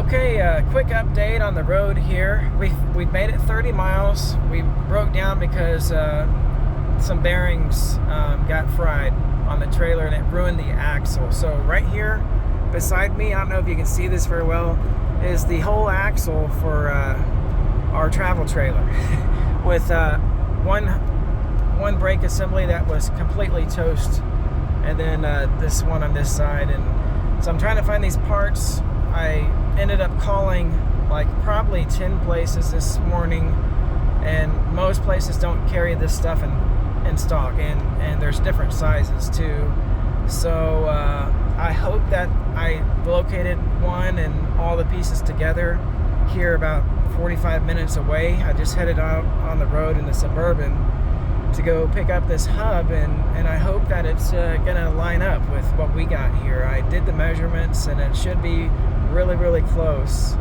Okay, quick update on the road here. We've made it 30 miles. We broke down because some bearings got fried on the trailer and it ruined the axle. So right here beside me, I don't know if you can see this very well, is the whole axle for our travel trailer with one brake assembly that was completely toast, and then this one on this side. And so I'm trying to find these parts. I ended up calling like probably 10 places this morning, and most places don't carry this stuff in stock, and there's different sizes too. So I hope that I located one and all the pieces together here about 45 minutes away. I just headed out on the road in the Suburban to go pick up this hub, and I hope that it's gonna line up with what we got here. I did the measurements and it should be really close.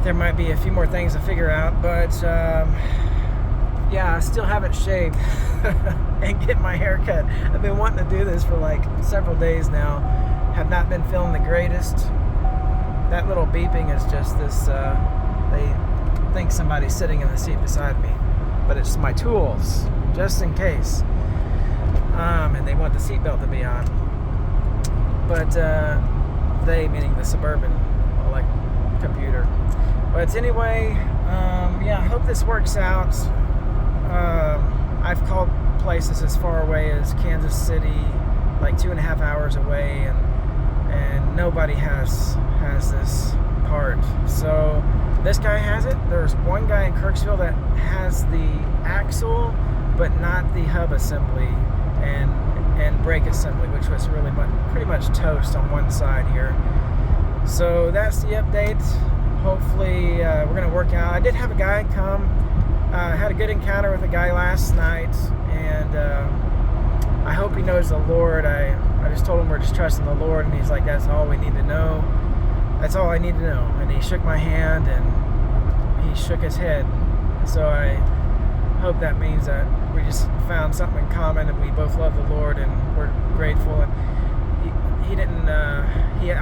There might be a few more things to figure out, but yeah, I still haven't shaved and get my hair cut. I've been wanting to do this for like several days now. Have not been feeling the greatest. That little beeping is just this, they think somebody's sitting in the seat beside me, but it's my tools, just in case. And they want the seatbelt to be on. But they, meaning the Suburban, like computer. But anyway, yeah, I hope this works out. I've called places as far away as Kansas City, like 2.5 hours away, and nobody has this part. So this guy has it. There's one guy in Kirksville that has the axle, but not the hub assembly and brake assembly, which was really pretty much toast on one side here. So that's the update. Hopefully we're gonna work out. I did have a guy come. Had a good encounter with a guy last night, and I hope he knows the Lord. I just told him we're just trusting the Lord, and he's like, that's all we need to know. That's all I need to know. And he shook my hand and he shook his head. So I hope that means that we just found something in common, and we both love the Lord and we're grateful. And he didn't, he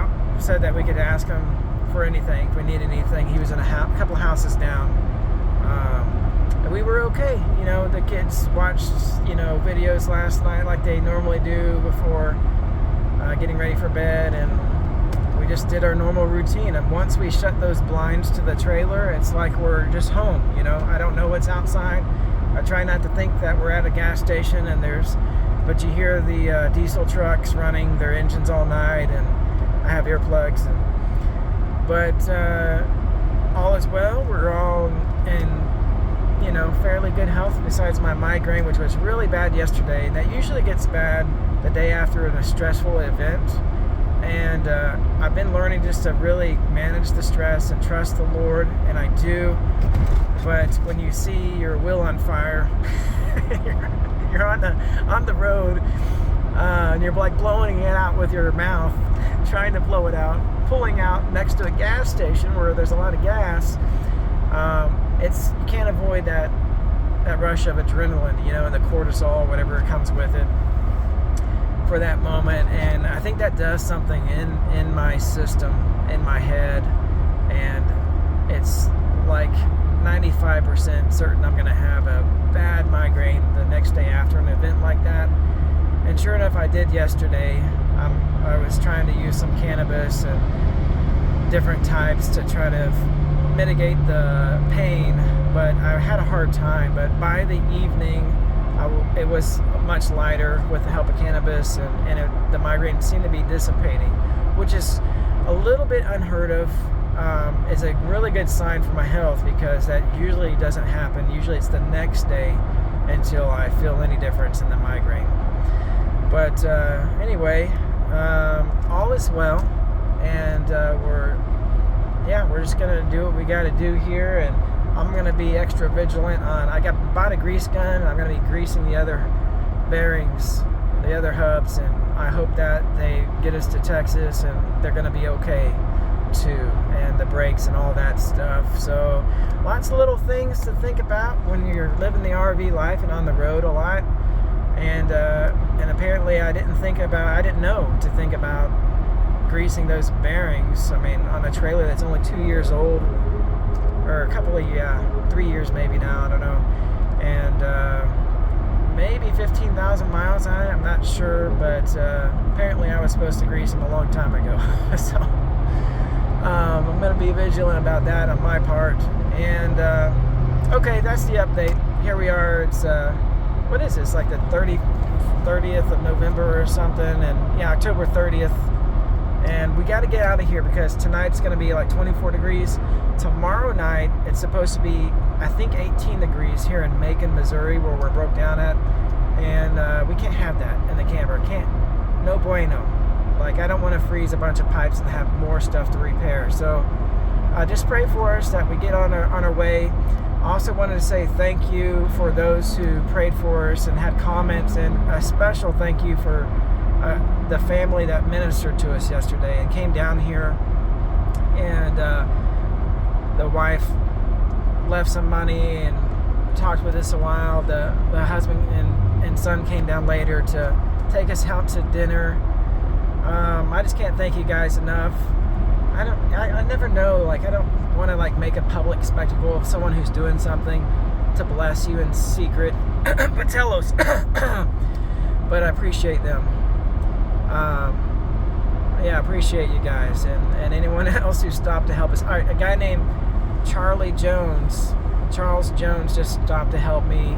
said that we could ask him for anything, if we needed anything. He was in a couple houses down. And we were okay. You know, the kids watched, videos last night like they normally do before getting ready for bed, and we just did our normal routine. And once we shut those blinds to the trailer, it's like we're just home. I don't know what's outside. I try not to think that we're at a gas station, but you hear the diesel trucks running their engines all night, and I have earplugs. But all is well. We're all in fairly good health, besides my migraine, which was really bad yesterday. And that usually gets bad the day after a stressful event. And I've been learning just to really manage the stress and trust the Lord, and I do. But when you see your will on fire, you're on the road, and you're like blowing it out with your mouth, trying to blow it out, pulling out next to a gas station where there's a lot of gas. You can't avoid that rush of adrenaline, and the cortisol, whatever comes with it, for that moment. And I think that does something in my system, in my head, and it's like 95% certain I'm going to have a bad migraine the next day after an event like that. And sure enough, I did yesterday. I was trying to use some cannabis and different types to try to mitigate the pain, but I had a hard time. But by the evening, it was much lighter with the help of cannabis, and the migraine seemed to be dissipating, which is a little bit unheard of. Is a really good sign for my health, because that usually doesn't happen. Usually it's the next day until I feel any difference in the migraine. But anyway, all is well, and we're just gonna do what we got to do here. And I'm gonna be extra vigilant on. I bought a grease gun, and I'm gonna be greasing the other bearings, the other hubs, and I hope that they get us to Texas and they're gonna be okay too, and the brakes and all that stuff. So lots of little things to think about when you're living the RV life and on the road a lot. And apparently I didn't know to think about greasing those bearings. I mean, on a trailer that's only 2 years old, or a couple of 3 years maybe now, I don't know, and maybe 15,000 miles on it. I'm not sure, but apparently I was supposed to grease them a long time ago. So I'm going to be vigilant about that on my part. And okay, that's the update. Here we are. It's what is this, like the 30th of November or something? And yeah, October 30th. And we got to get out of here because tonight's going to be like 24 degrees. Tomorrow night, it's supposed to be, I think, 18 degrees here in Macon, Missouri, where we're broke down at. And we can't have that in the camper. No bueno. Like, I don't want to freeze a bunch of pipes and have more stuff to repair. So just pray for us that we get on our way. Also wanted to say thank you for those who prayed for us and had comments, and a special thank you for the family that ministered to us yesterday and came down here, and the wife left some money and talked with us a while. The husband and son came down later to take us out to dinner. I just can't thank you guys enough. I never know, like, I don't want to like make a public spectacle of someone who's doing something to bless you in secret, but tell us. But I appreciate them. Yeah, I appreciate you guys, and anyone else who stopped to help us. All right, a guy named Charles Jones just stopped to help me,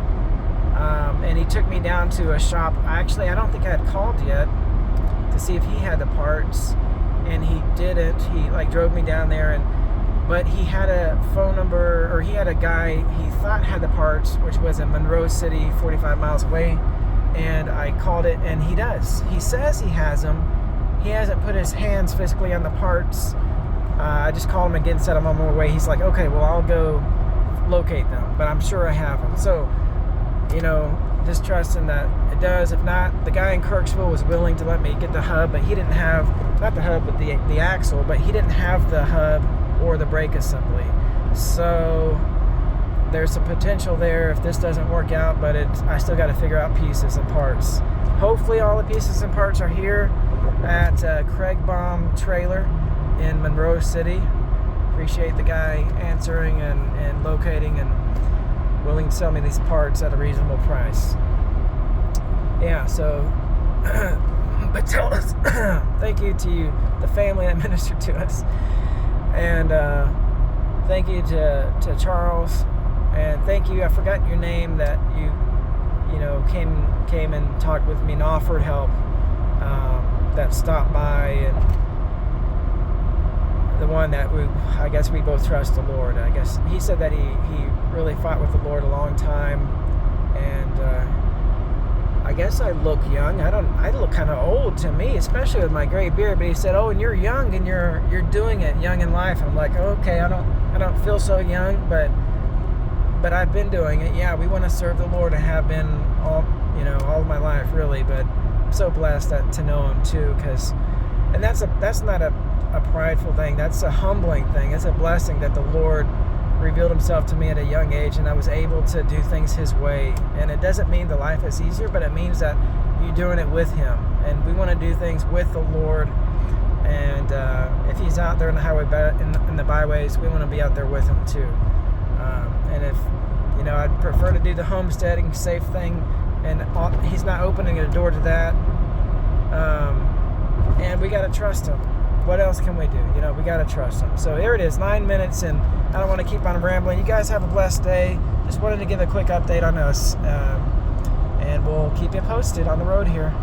and he took me down to a shop. Actually, I don't think I had called yet to see if he had the parts, and he didn't. He like drove me down there, but he had a phone number, or he had a guy he thought had the parts, which was in Monroe City, 45 miles away. And I called it, and he does. He says he has them. He hasn't put his hands physically on the parts. I just called him again, said I'm on my way. He's like, okay, well, I'll go locate them, but I'm sure I have them. So, just trusting that it does. If not, the guy in Kirksville was willing to let me get the hub, but he didn't have, not the hub, but the axle, but he didn't have the hub or the brake assembly. So there's some potential there if this doesn't work out, but I still got to figure out pieces and parts. Hopefully all the pieces and parts are here at Craig Baum Trailer in Monroe City. Appreciate the guy answering and locating and willing to sell me these parts at a reasonable price. Yeah, so but tell us thank you to you, the family that ministered to us, and thank you to Charles. And thank you, I forgot your name, that you came and talked with me and offered help, that stopped by, and the one that I guess we both trust the Lord. I guess he said that he really fought with the Lord a long time, and I guess I look young. I look kind of old to me, especially with my gray beard. But he said, "Oh, and you're young, and you're doing it, young in life." I'm like, okay, I don't feel so young, but I've been doing it. Yeah, we want to serve the Lord and have been all of my life, really. But I'm so blessed to know Him too, and that's not a prideful thing. That's a humbling thing. It's a blessing that the Lord revealed Himself to me at a young age, and I was able to do things His way. And it doesn't mean the life is easier, but it means that you're doing it with Him. And we want to do things with the Lord. And if He's out there in the highway, in the byways, we want to be out there with Him too. And if I'd prefer to do the homesteading safe thing, and He's not opening a door to that. And we got to trust Him. What else can we do? We got to trust Him. So here it is, 9 minutes, and I don't want to keep on rambling. You guys have a blessed day. Just wanted to give a quick update on us, and we'll keep you posted on the road here.